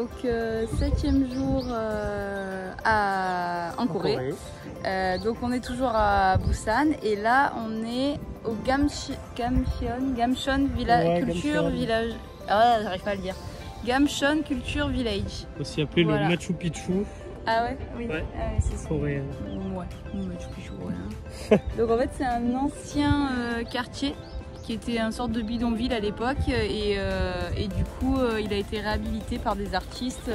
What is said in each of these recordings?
donc 7e jour en Corée. Donc on est toujours à Busan et là on est au Gamcheon Culture Village. Ah, j'arrive pas à le dire. Gamcheon Culture Village. Aussi appelé le Machu Picchu. Ah ouais, oui. Ouais. Ah ouais, c'est coréen. Ouais, Machu Picchu, ouais. Donc en fait c'est un ancien quartier qui était une sorte de bidonville à l'époque et du coup il a été réhabilité par des artistes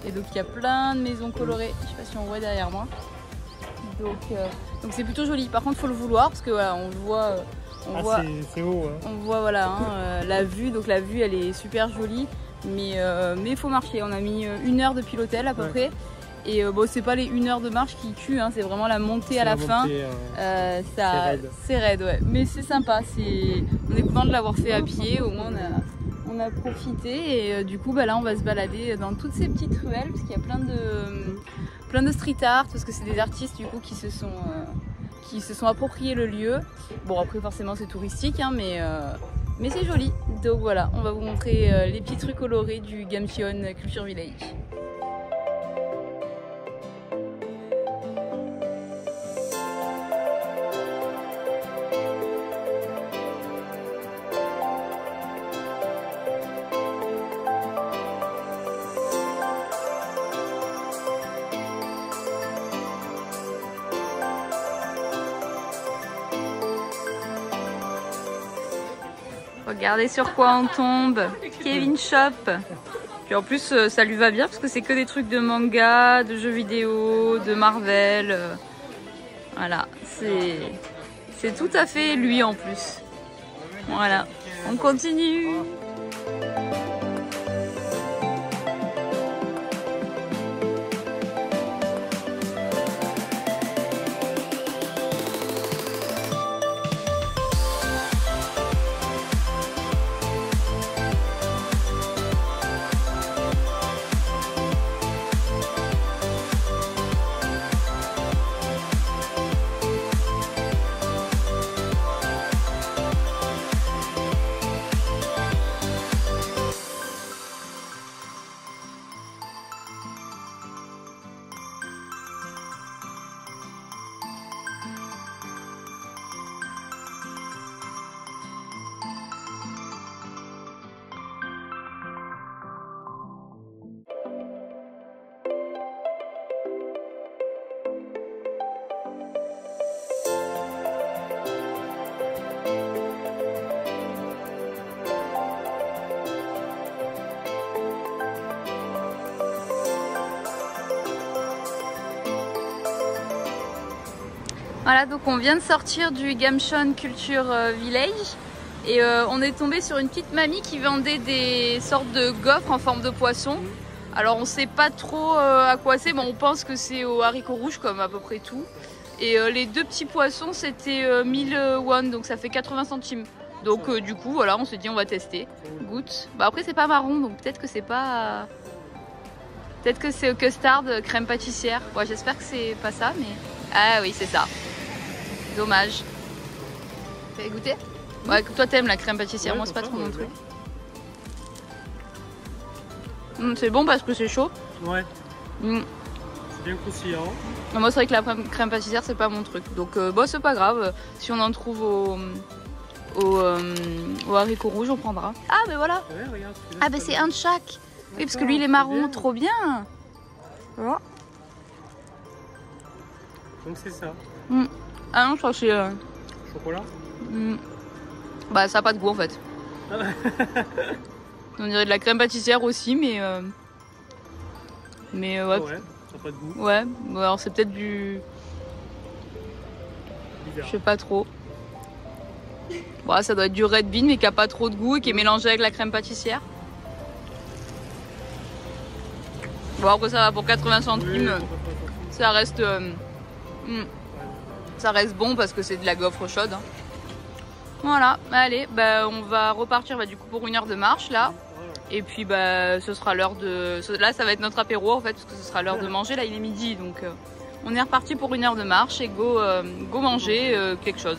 et donc il y a plein de maisons colorées, je sais pas si on voit derrière moi. Donc c'est plutôt joli, par contre il faut le vouloir parce que voilà, on le voit, c'est haut, hein. On voit voilà, la vue, donc la vue elle est super jolie mais il faut marcher, on a mis 1 heure depuis l'hôtel à peu près. Et bon, c'est pas les 1 heure de marche qui tue, hein, c'est vraiment la montée à la fin. C'est raide, ouais. Mais c'est sympa, on est content de l'avoir fait à pied, au moins on a profité. Et du coup, bah, là, on va se balader dans toutes ces petites ruelles, parce qu'il y a plein de street art, parce que c'est des artistes du coup qui se sont appropriés le lieu. Bon, après, forcément, c'est touristique, hein, mais c'est joli. Donc voilà, on va vous montrer les petites rues colorées du Gamcheon Culture Village. Regardez sur quoi on tombe. Kevin Shop. Puis en plus ça lui va bien parce que c'est que des trucs de manga, de jeux vidéo, de Marvel. Voilà, c'est tout à fait lui en plus. Voilà, on continue. Voilà, donc on vient de sortir du Gamcheon Culture Village et on est tombé sur une petite mamie qui vendait des sortes de gaufres en forme de poisson. Alors on sait pas trop à quoi c'est, bon, on pense que c'est aux haricots rouges comme à peu près tout. Et les 2 petits poissons c'était 1000 won, donc ça fait 80 centimes. Donc du coup voilà, on s'est dit on va tester. Goûte. Bah après c'est pas marron, donc peut-être que c'est pas... Peut-être que c'est au custard, crème pâtissière. Ouais, j'espère que c'est pas ça, mais... Ah oui, c'est ça. Dommage. T'as goûté? Ouais, toi t'aimes la crème pâtissière, ouais, moi c'est pas trop mon truc. C'est bon parce que c'est chaud. Ouais. C'est bien croustillant. Moi c'est vrai que la crème pâtissière c'est pas mon truc. Donc bon, c'est pas grave. Si on en trouve au haricot rouge, on prendra. Ah mais voilà. Ouais, regarde, ah ben c'est un de chaque. Oui parce que lui il est marron, trop bien. Voilà. Donc c'est ça. Ah non, je crois que c'est... Chocolat. Bah ça a pas de goût en fait. On dirait de la crème pâtissière aussi, mais ouais. Ah ouais, ça a pas de goût. Ouais, bon, alors c'est peut-être du... Bizarre. Je sais pas trop. Bon, ça doit être du Red Bean mais qui a pas trop de goût et qui est mélangé avec la crème pâtissière. Bon après ça va, pour 80 centimes, ça reste... ça reste bon parce que c'est de la gaufre chaude. Hein. Voilà, allez, bah, on va repartir du coup pour 1 heure de marche là. Et puis bah, ce sera l'heure de... Là ça va être notre apéro en fait, parce que ce sera l'heure de manger. Là il est midi, donc on est reparti pour 1 heure de marche et go manger quelque chose.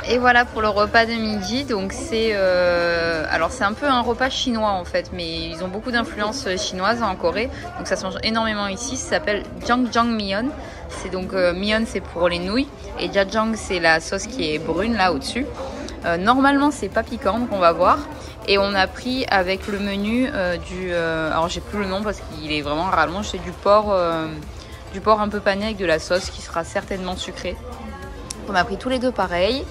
Et voilà pour le repas de midi. Donc c'est alors c'est un peu un repas chinois en fait, mais ils ont beaucoup d'influence chinoise en Corée. Donc ça se mange énormément ici. Ça s'appelle jjangjeongmyeon. C'est donc myeon c'est pour les nouilles et jjajang c'est la sauce qui est brune là au-dessus. Normalement c'est pas piquant donc on va voir. Et on a pris avec le menu alors j'ai plus le nom parce qu'il est vraiment à rallonge. C'est du porc un peu pané avec de la sauce qui sera certainement sucrée. On a pris tous les deux pareil.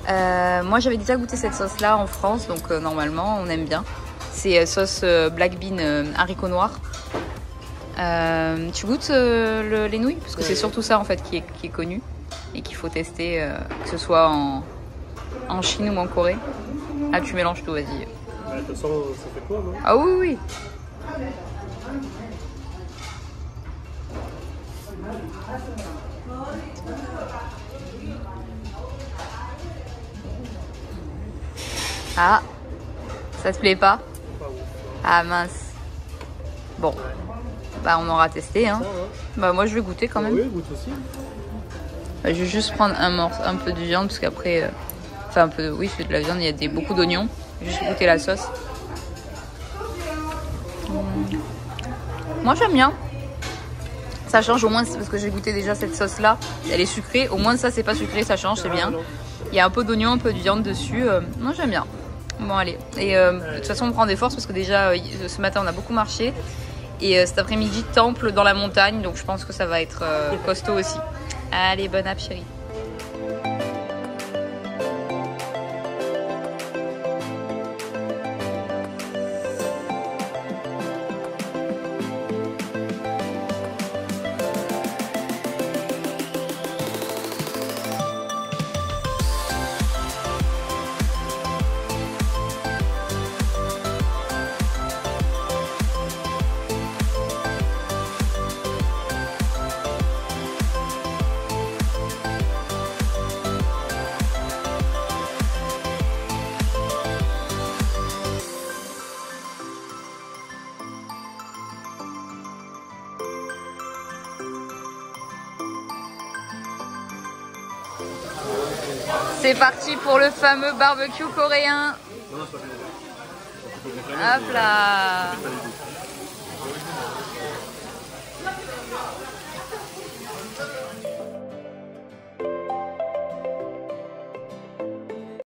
Moi j'avais déjà goûté cette sauce là en France donc normalement on aime bien. C'est sauce black bean haricot noir. Tu goûtes les nouilles parce que c'est surtout ça en fait qui est connu et qu'il faut tester que ce soit en Chine ou en Corée. Ah tu mélanges tout, vas-y. De toute façon ça fait quoi non? Ah oui oui. Ah, ça te plaît pas? Ah mince. Bon, bah on aura testé hein. Bah moi je vais goûter quand même. Oui, goûte aussi. Bah, je vais juste prendre un peu de viande parce qu'après, enfin un peu, oui c'est de la viande, il y a beaucoup d'oignons. Je vais juste goûter la sauce. Moi j'aime bien. Ça change au moins parce que j'ai goûté déjà cette sauce là. Elle est sucrée. Au moins ça c'est pas sucré, ça change, c'est bien. Il y a un peu d'oignon, un peu de viande dessus. Moi j'aime bien. Bon allez. Et de toute façon on prend des forces parce que déjà ce matin on a beaucoup marché. Et cet après-midi temple dans la montagne. Donc je pense que ça va être costaud aussi. Allez, bon app chérie. C'est parti pour le fameux barbecue coréen. Hop là.